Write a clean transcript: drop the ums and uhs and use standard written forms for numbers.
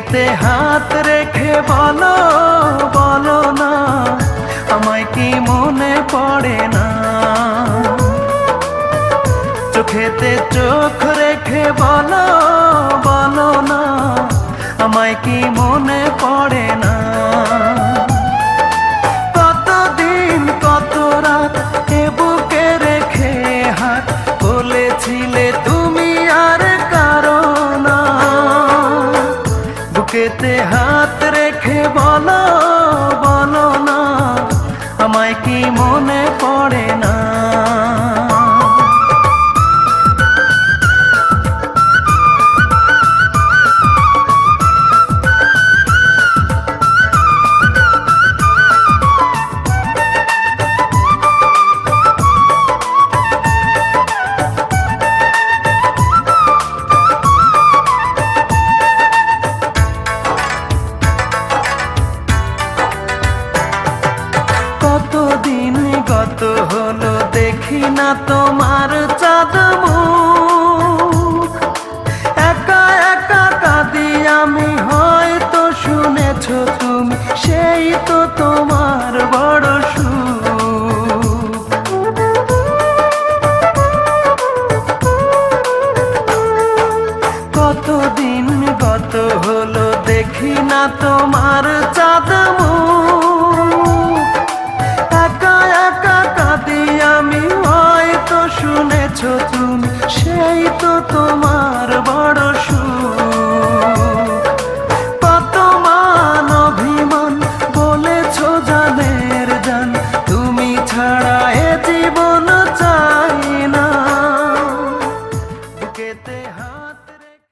বুকেতে হাত রেখে বলো বলো না, আমায় কি মনে পড়ে না? চোখেতে চোখ রেখে বলো বলো না, আমায় কি মনে পড়ে না? কতদিন কত রাত এ বুকে রেখে হাত বলেছিলে তুমি আর কারো না। বুকেতে হাত রেখে বলো বলো না, আমায় কি মনে পড়ে না? কতদিন গত হলো দেখি না তোমার চাঁদ মুখ, একা একা কাঁদি আমি, হয়তো শুনেছো তুমি, সেই তো তোমার বড় সুখ। কতদিন গত হলো দেখি না তোমার চাঁদ মুখ, একা একা কাঁদি আমি, হয়তো শুনেছো তুমি,